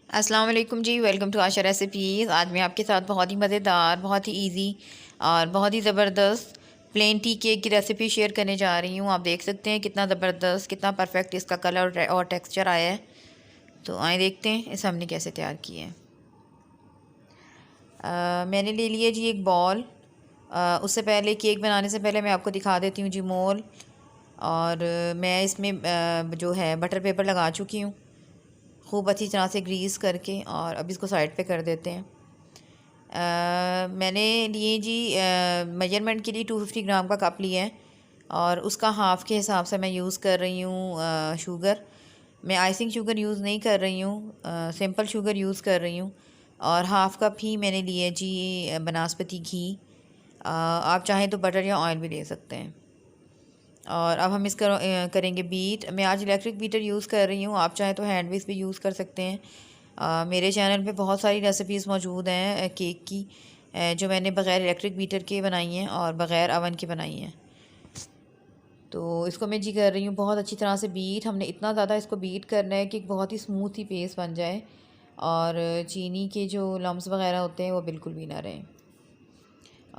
अस्सलाम वालेकुम जी। Welcome to Asha recipes. आज मैं आपके साथ बहुत ही मज़ेदार, बहुत ही इजी और बहुत ही ज़बरदस्त प्लेन टी केक की रेसिपी शेयर करने जा रही हूँ। आप देख सकते हैं कितना ज़बरदस्त, कितना परफेक्ट इसका कलर और टेक्सचर आया है। तो आए देखते हैं इसे हमने कैसे तैयार किया है। मैंने ले लिया जी एक बॉल। उससे पहले केक बनाने से पहले मैं आपको दिखा देती हूँ जी मोल। और मैं इसमें जो है बटर पेपर लगा चुकी हूँ खूब अच्छी तरह से ग्रीस करके। और अब इसको साइड पे कर देते हैं। मैंने लिए जी मेजरमेंट के लिए 250 ग्राम का कप लिया है और उसका हाफ़ के हिसाब से मैं यूज़ कर रही हूँ शुगर। मैं आइसिंग शुगर यूज़ नहीं कर रही हूँ, सिंपल शुगर यूज़ कर रही हूँ। और हाफ़ कप ही मैंने लिया जी बनास्पति घी। आप चाहें तो बटर या ऑयल भी ले सकते हैं। और अब हम इसका करेंगे बीट। मैं आज इलेक्ट्रिक बीटर यूज़ कर रही हूँ, आप चाहें तो हैंड विस्क भी यूज़ कर सकते हैं। मेरे चैनल पे बहुत सारी रेसिपीज़ मौजूद हैं केक की, जो मैंने बग़ैर इलेक्ट्रिक बीटर के बनाई हैं और बग़ैर अवन के बनाई हैं। तो इसको मैं जी कर रही हूँ बहुत अच्छी तरह से बीट। हमने इतना ज़्यादा इसको बीट करना है कि बहुत ही स्मूथ ही पेस्ट बन जाए और चीनी के जो लम्स वग़ैरह होते हैं वो बिल्कुल भी ना रहें।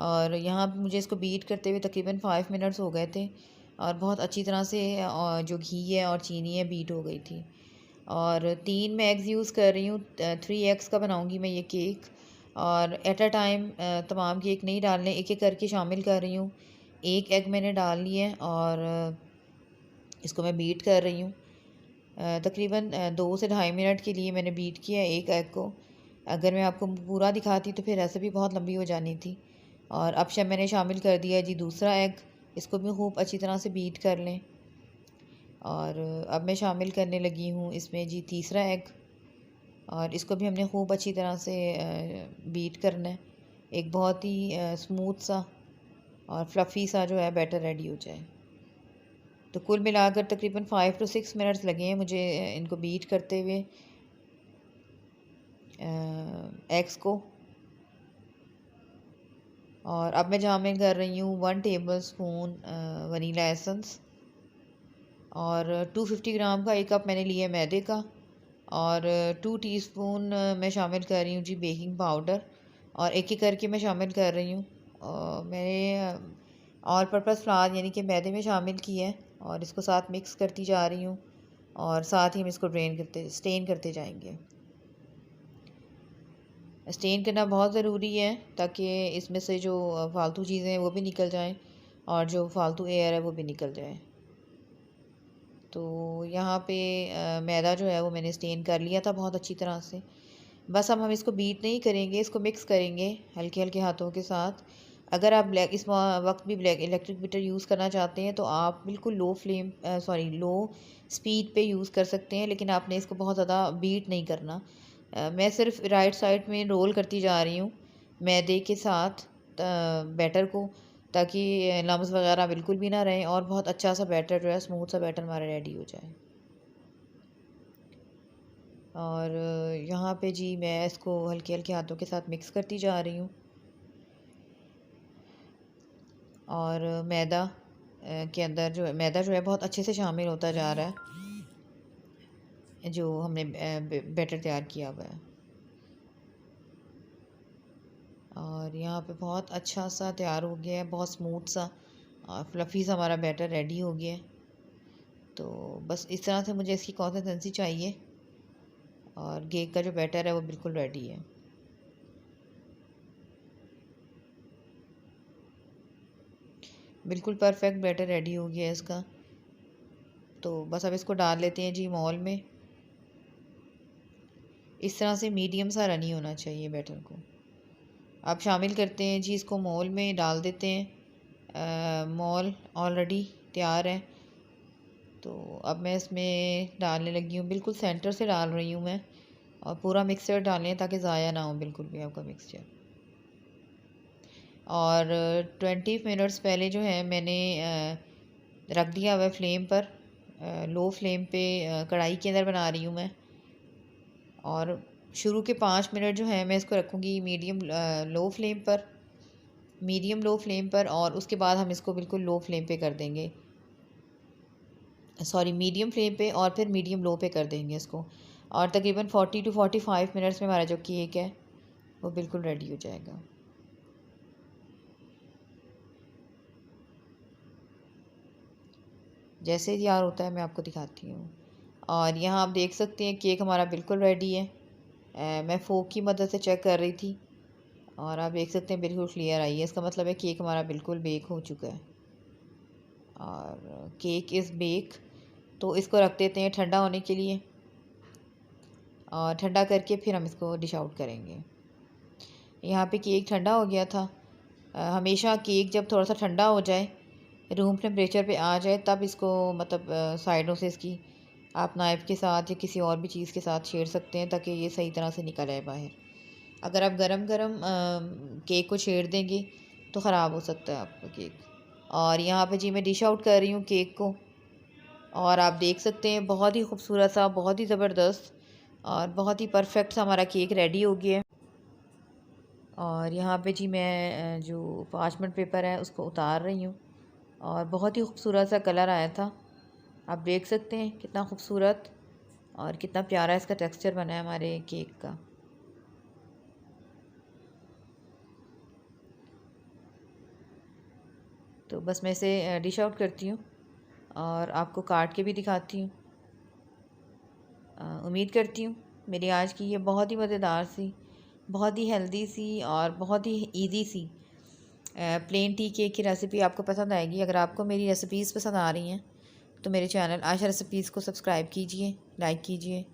और यहाँ मुझे इसको बीट करते हुए तकरीबन 5 मिनट्स हो गए थे और बहुत अच्छी तरह से जो घी है और चीनी है बीट हो गई थी। और 3 मैं एग्स यूज़ कर रही हूँ, 3 एग्स का बनाऊँगी मैं ये केक। और एट अ टाइम तमाम केक नहीं डालने, एक एक करके शामिल कर रही हूँ। एक एग मैंने डाल लिया है और इसको मैं बीट कर रही हूँ। तकरीबन 2 से ढाई मिनट के लिए मैंने बीट किया एक एग को। अगर मैं आपको पूरा दिखाती तो फिर रेसिपी बहुत लंबी हो जानी थी। और अब मैंने शामिल कर दिया जी दूसरा एग। इसको भी खूब अच्छी तरह से बीट कर लें। और अब मैं शामिल करने लगी हूँ इसमें जी तीसरा एग। और इसको भी हमने खूब अच्छी तरह से बीट करना है, एक बहुत ही स्मूथ सा और फ्लफ़ी सा जो है बैटर रेडी हो जाए। तो कुल मिलाकर तकरीबन 5 to 6 मिनट्स लगे हैं मुझे इनको बीट करते हुए एग्स को। और अब मैं शामिल कर रही हूँ 1 टेबल स्पून वनीला एसेंस। और 250 ग्राम का एक कप मैंने लिया है मैदे का। और 2 टीस्पून मैं शामिल कर रही हूँ जी बेकिंग पाउडर। और एक एक करके मैं शामिल कर रही हूँ। मैंने ऑल पर्पज़ फ्लावर यानी कि मैदे में शामिल किया है और इसको साथ मिक्स करती जा रही हूँ। और साथ ही हम इसको स्टेन करते जाएंगे। स्टेन करना बहुत ज़रूरी है ताकि इसमें से जो फालतू चीज़ें हैं वो भी निकल जाएं और जो फालतू एयर है वो भी निकल जाए। तो यहाँ पे मैदा जो है वो मैंने स्टेन कर लिया था बहुत अच्छी तरह से। बस अब हम इसको बीट नहीं करेंगे, इसको मिक्स करेंगे हल्के हल्के हाथों के साथ। अगर आप इस वक्त भी ब्लैक इलेक्ट्रिक बीटर यूज़ करना चाहते हैं तो आप बिल्कुल लो स्पीड पे यूज़ कर सकते हैं, लेकिन आपने इसको बहुत ज़्यादा बीट नहीं करना। मैं सिर्फ राइट साइड में रोल करती जा रही हूँ मैदे के साथ बैटर को, ताकि लम्स वगैरह बिल्कुल भी ना रहें और बहुत अच्छा सा बैटर जो है स्मूथ सा बैटर हमारा रेडी हो जाए। और यहाँ पे जी मैं इसको हल्के हल्के हाथों के साथ मिक्स करती जा रही हूँ। और मैदा के अंदर जो मैदा जो है बहुत अच्छे से शामिल होता जा रहा है जो हमने बैटर तैयार किया हुआ है। और यहाँ पे बहुत अच्छा सा तैयार हो गया है, बहुत स्मूथ सा और फ्लफ़ी सा हमारा बैटर रेडी हो गया है। तो बस इस तरह से मुझे इसकी कंसिस्टेंसी चाहिए और केक का जो बैटर है वो बिल्कुल रेडी है। बिल्कुल परफेक्ट बैटर रेडी हो गया है इसका। तो बस अब इसको डाल लेते हैं जी मॉल में। इस तरह से मीडियम सा रनी होना चाहिए बैटर को। अब शामिल करते हैं जी इसको मॉल में डाल देते हैं। मॉल ऑलरेडी तैयार है। तो अब मैं इसमें डालने लगी हूँ, बिल्कुल सेंटर से डाल रही हूँ मैं। और पूरा मिक्सचर डालें ताकि ज़ाया ना हो बिल्कुल भी आपका मिक्सचर। और 20 मिनट्स पहले जो है मैंने रख दिया हुआ फ्लेम पर, लो फ्लेम पे कढ़ाई के अंदर बना रही हूँ मैं। और शुरू के 5 मिनट जो है मैं इसको रखूँगी मीडियम लो फ्लेम पर। और उसके बाद हम इसको बिल्कुल लो फ्लेम पे कर देंगे, मीडियम फ्लेम पे और फिर मीडियम लो पे कर देंगे इसको। और तकरीबन 40 to 45 मिनट्स में हमारा जो केक है वो बिल्कुल रेडी हो जाएगा। जैसे तैयार होता है मैं आपको दिखाती हूँ। और यहाँ आप देख सकते हैं केक हमारा बिल्कुल रेडी है। मैं फ़ोक की मदद से चेक कर रही थी और आप देख सकते हैं बिल्कुल क्लियर आई है। इसका मतलब है केक हमारा बिल्कुल बेक हो चुका है और केक इज़ बेक। तो इसको रख देते हैं ठंडा होने के लिए और ठंडा करके फिर हम इसको डिश आउट करेंगे। यहाँ पे केक ठंडा हो गया था। हमेशा केक जब थोड़ा सा ठंडा हो जाए, रूम टेम्परेचर पे आ जाए, तब इसको मतलब साइडों से इसकी आप नाइफ़ के साथ या किसी और भी चीज़ के साथ छेड़ सकते हैं ताकि ये सही तरह से निकल आए बाहर। अगर आप गरम गरम केक को छेड़ देंगे तो ख़राब हो सकता है आपका केक। और यहाँ पे जी मैं डिश आउट कर रही हूँ केक को और आप देख सकते हैं बहुत ही खूबसूरत सा, बहुत ही ज़बरदस्त और बहुत ही परफेक्ट सा हमारा केक रेडी हो गया है। और यहाँ पे जी मैं जो पार्चमेंट पेपर है उसको उतार रही हूँ और बहुत ही खूबसूरत सा कलर आया था। आप देख सकते हैं कितना खूबसूरत और कितना प्यारा इसका टेक्सचर बना है हमारे केक का। तो बस मैं इसे डिश आउट करती हूँ और आपको काट के भी दिखाती हूँ। उम्मीद करती हूँ मेरी आज की ये बहुत ही मज़ेदार सी, बहुत ही हेल्दी सी और बहुत ही इजी सी प्लेन टी केक की रेसिपी आपको पसंद आएगी। अगर आपको मेरी रेसिपीज़ पसंद आ रही हैं तो मेरे चैनल आशा रेसिपीज़ को सब्सक्राइब कीजिए, लाइक कीजिए,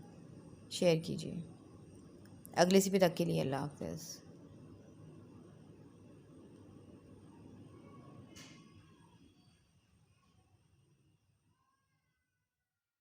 शेयर कीजिए। अगली रेसिपी तक के लिए अल्लाह हाफ़िज़।